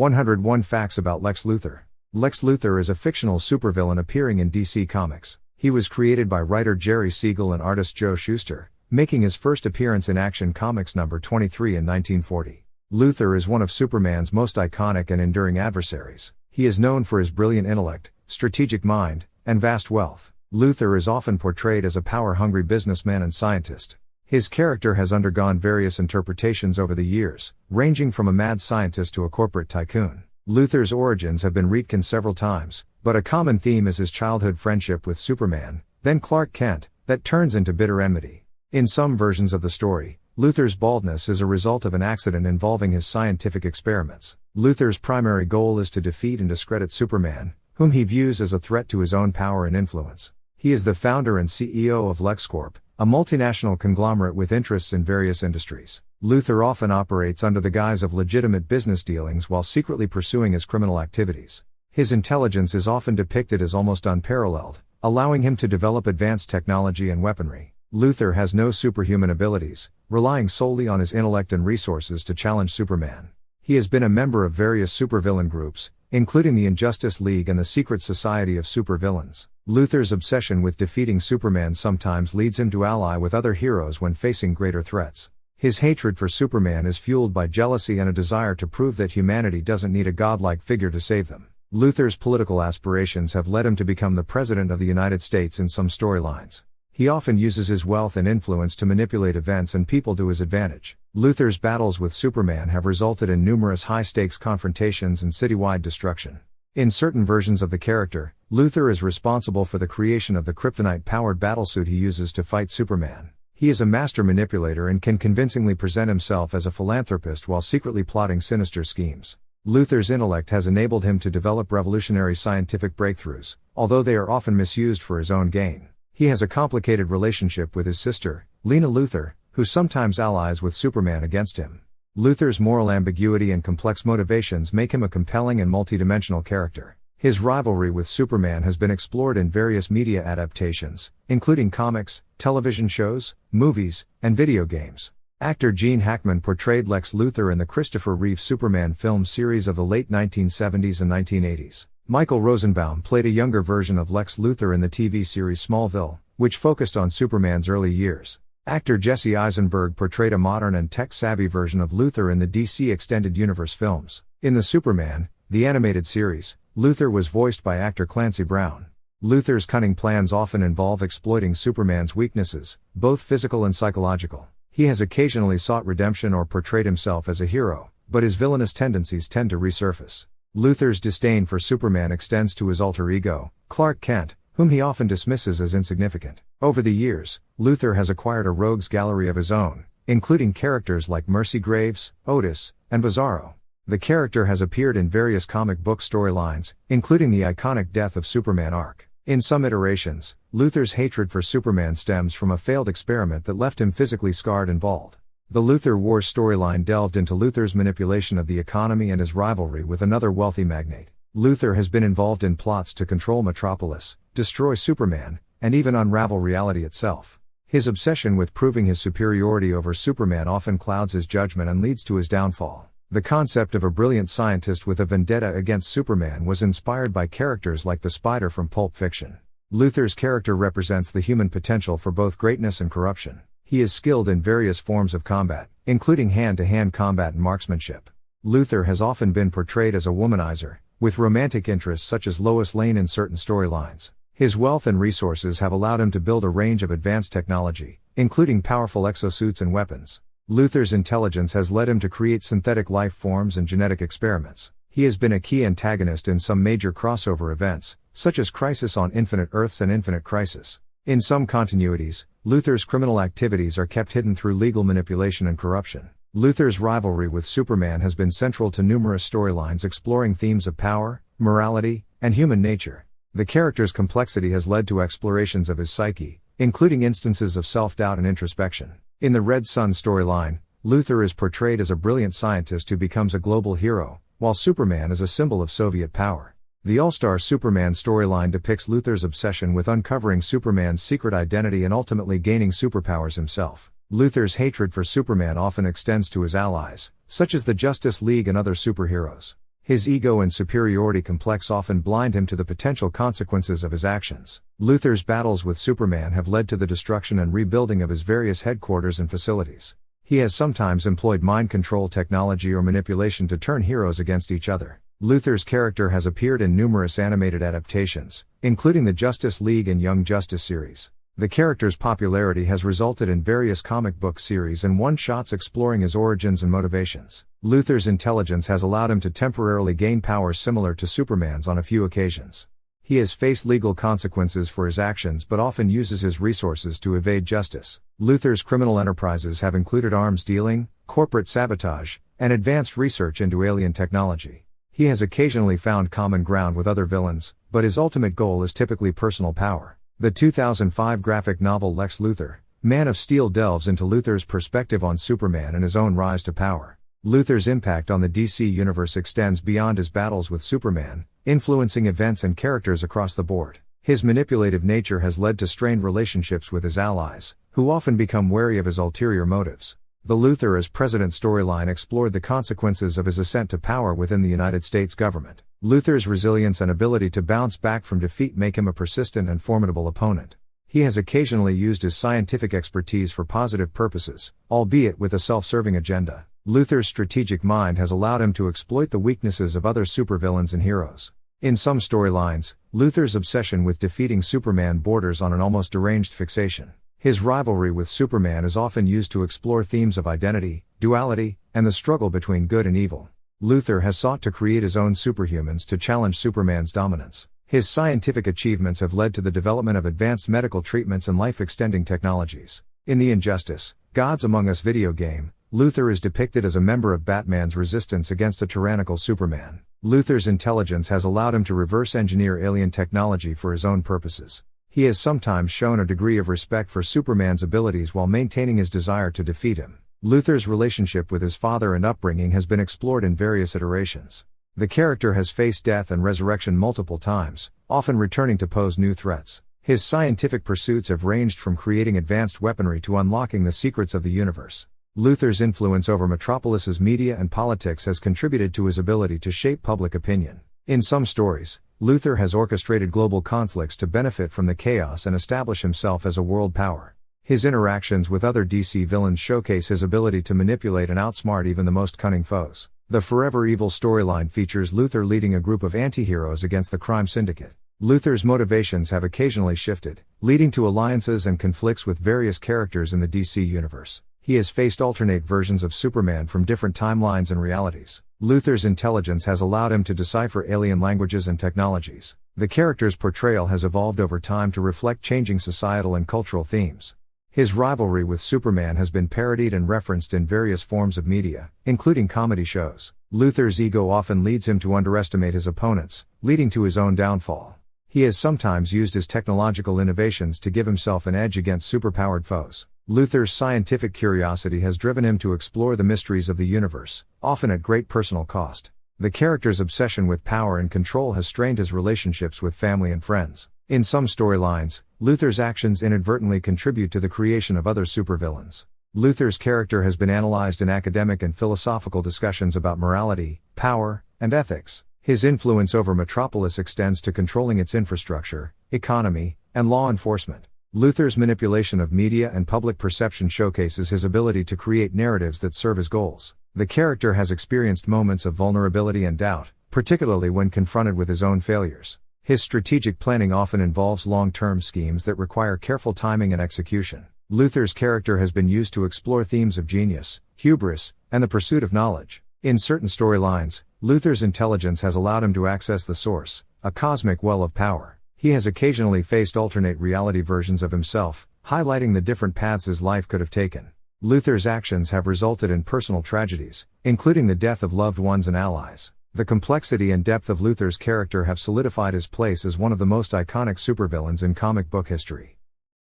101 Facts about Lex Luthor. Lex Luthor is a fictional supervillain appearing in DC Comics. He was created by writer Jerry Siegel and artist Joe Shuster, making his first appearance in Action Comics number 23 in 1940. Luthor is one of Superman's most iconic and enduring adversaries. He is known for his brilliant intellect, strategic mind, and vast wealth. Luthor is often portrayed as a power-hungry businessman and scientist. His character has undergone various interpretations over the years, ranging from a mad scientist to a corporate tycoon. Luthor's origins have been retconned several times, but a common theme is his childhood friendship with Superman, then Clark Kent, that turns into bitter enmity. In some versions of the story, Luthor's baldness is a result of an accident involving his scientific experiments. Luthor's primary goal is to defeat and discredit Superman, whom he views as a threat to his own power and influence. He is the founder and CEO of LexCorp, a multinational conglomerate with interests in various industries. Luthor often operates under the guise of legitimate business dealings while secretly pursuing his criminal activities. His intelligence is often depicted as almost unparalleled, allowing him to develop advanced technology and weaponry. Luthor has no superhuman abilities, relying solely on his intellect and resources to challenge Superman. He has been a member of various supervillain groups, including the Injustice League and the Secret Society of Supervillains. Luthor's obsession with defeating Superman sometimes leads him to ally with other heroes when facing greater threats. His hatred for Superman is fueled by jealousy and a desire to prove that humanity doesn't need a godlike figure to save them. Luthor's political aspirations have led him to become the President of the United States in some storylines. He often uses his wealth and influence to manipulate events and people to his advantage. Luthor's battles with Superman have resulted in numerous high-stakes confrontations and citywide destruction. In certain versions of the character, Luthor is responsible for the creation of the kryptonite-powered battlesuit he uses to fight Superman. He is a master manipulator and can convincingly present himself as a philanthropist while secretly plotting sinister schemes. Luthor's intellect has enabled him to develop revolutionary scientific breakthroughs, although they are often misused for his own gain. He has a complicated relationship with his sister, Lena Luthor, who sometimes allies with Superman against him. Luthor's moral ambiguity and complex motivations make him a compelling and multidimensional character. His rivalry with Superman has been explored in various media adaptations, including comics, television shows, movies, and video games. Actor Gene Hackman portrayed Lex Luthor in the Christopher Reeve Superman film series of the late 1970s and 1980s. Michael Rosenbaum played a younger version of Lex Luthor in the TV series Smallville, which focused on Superman's early years. Actor Jesse Eisenberg portrayed a modern and tech-savvy version of Luthor in the DC Extended Universe films. In the Superman, the animated series, Luthor was voiced by actor Clancy Brown. Luthor's cunning plans often involve exploiting Superman's weaknesses, both physical and psychological. He has occasionally sought redemption or portrayed himself as a hero, but his villainous tendencies tend to resurface. Luthor's disdain for Superman extends to his alter ego, Clark Kent, whom he often dismisses as insignificant. Over the years, Luthor has acquired a rogues gallery of his own, including characters like Mercy Graves, Otis, and Bizarro. The character has appeared in various comic book storylines, including the iconic Death of Superman arc. In some iterations, Luthor's hatred for Superman stems from a failed experiment that left him physically scarred and bald. The Luthor Wars storyline delved into Luthor's manipulation of the economy and his rivalry with another wealthy magnate. Luthor has been involved in plots to control Metropolis, destroy Superman, and even unravel reality itself. His obsession with proving his superiority over Superman often clouds his judgment and leads to his downfall. The concept of a brilliant scientist with a vendetta against Superman was inspired by characters like the Spider from Pulp Fiction. Luthor's character represents the human potential for both greatness and corruption. He is skilled in various forms of combat, including hand-to-hand combat and marksmanship. Luthor has often been portrayed as a womanizer, with romantic interests such as Lois Lane in certain storylines. His wealth and resources have allowed him to build a range of advanced technology, including powerful exosuits and weapons. Luthor's intelligence has led him to create synthetic life forms and genetic experiments. He has been a key antagonist in some major crossover events, such as Crisis on Infinite Earths and Infinite Crisis. In some continuities, Luthor's criminal activities are kept hidden through legal manipulation and corruption. Luthor's rivalry with Superman has been central to numerous storylines exploring themes of power, morality, and human nature. The character's complexity has led to explorations of his psyche, including instances of self-doubt and introspection. In the Red Sun storyline, Luthor is portrayed as a brilliant scientist who becomes a global hero, while Superman is a symbol of Soviet power. The All-Star Superman storyline depicts Luthor's obsession with uncovering Superman's secret identity and ultimately gaining superpowers himself. Luthor's hatred for Superman often extends to his allies, such as the Justice League and other superheroes. His ego and superiority complex often blind him to the potential consequences of his actions. Luthor's battles with Superman have led to the destruction and rebuilding of his various headquarters and facilities. He has sometimes employed mind control technology or manipulation to turn heroes against each other. Luthor's character has appeared in numerous animated adaptations, including the Justice League and Young Justice series. The character's popularity has resulted in various comic book series and one-shots exploring his origins and motivations. Luthor's intelligence has allowed him to temporarily gain powers similar to Superman's on a few occasions. He has faced legal consequences for his actions but often uses his resources to evade justice. Luthor's criminal enterprises have included arms dealing, corporate sabotage, and advanced research into alien technology. He has occasionally found common ground with other villains, but his ultimate goal is typically personal power. The 2005 graphic novel Lex Luthor, Man of Steel delves into Luthor's perspective on Superman and his own rise to power. Luthor's impact on the DC universe extends beyond his battles with Superman, influencing events and characters across the board. His manipulative nature has led to strained relationships with his allies, who often become wary of his ulterior motives. The Luthor as President storyline explored the consequences of his ascent to power within the United States government. Luthor's resilience and ability to bounce back from defeat make him a persistent and formidable opponent. He has occasionally used his scientific expertise for positive purposes, albeit with a self-serving agenda. Luthor's strategic mind has allowed him to exploit the weaknesses of other supervillains and heroes. In some storylines, Luthor's obsession with defeating Superman borders on an almost deranged fixation. His rivalry with Superman is often used to explore themes of identity, duality, and the struggle between good and evil. Luthor has sought to create his own superhumans to challenge Superman's dominance. His scientific achievements have led to the development of advanced medical treatments and life-extending technologies. In the Injustice, Gods Among Us video game, Luthor is depicted as a member of Batman's resistance against a tyrannical Superman. Luthor's intelligence has allowed him to reverse engineer alien technology for his own purposes. He has sometimes shown a degree of respect for Superman's abilities while maintaining his desire to defeat him. Luthor's relationship with his father and upbringing has been explored in various iterations. The character has faced death and resurrection multiple times, often returning to pose new threats. His scientific pursuits have ranged from creating advanced weaponry to unlocking the secrets of the universe. Luthor's influence over Metropolis's media and politics has contributed to his ability to shape public opinion. In some stories, Luthor has orchestrated global conflicts to benefit from the chaos and establish himself as a world power. His interactions with other DC villains showcase his ability to manipulate and outsmart even the most cunning foes. The Forever Evil storyline features Luthor leading a group of anti-heroes against the crime syndicate. Luthor's motivations have occasionally shifted, leading to alliances and conflicts with various characters in the DC universe. He has faced alternate versions of Superman from different timelines and realities. Luthor's intelligence has allowed him to decipher alien languages and technologies. The character's portrayal has evolved over time to reflect changing societal and cultural themes. His rivalry with Superman has been parodied and referenced in various forms of media, including comedy shows. Luthor's ego often leads him to underestimate his opponents, leading to his own downfall. He has sometimes used his technological innovations to give himself an edge against superpowered foes. Luthor's scientific curiosity has driven him to explore the mysteries of the universe, often at great personal cost. The character's obsession with power and control has strained his relationships with family and friends. In some storylines, Luthor's actions inadvertently contribute to the creation of other supervillains. Luthor's character has been analyzed in academic and philosophical discussions about morality, power, and ethics. His influence over Metropolis extends to controlling its infrastructure, economy, and law enforcement. Luthor's manipulation of media and public perception showcases his ability to create narratives that serve his goals. The character has experienced moments of vulnerability and doubt, particularly when confronted with his own failures. His strategic planning often involves long-term schemes that require careful timing and execution. Luthor's character has been used to explore themes of genius, hubris, and the pursuit of knowledge. In certain storylines, Luthor's intelligence has allowed him to access the source, a cosmic well of power. He has occasionally faced alternate reality versions of himself, highlighting the different paths his life could have taken. Luthor's actions have resulted in personal tragedies, including the death of loved ones and allies. The complexity and depth of Luthor's character have solidified his place as one of the most iconic supervillains in comic book history.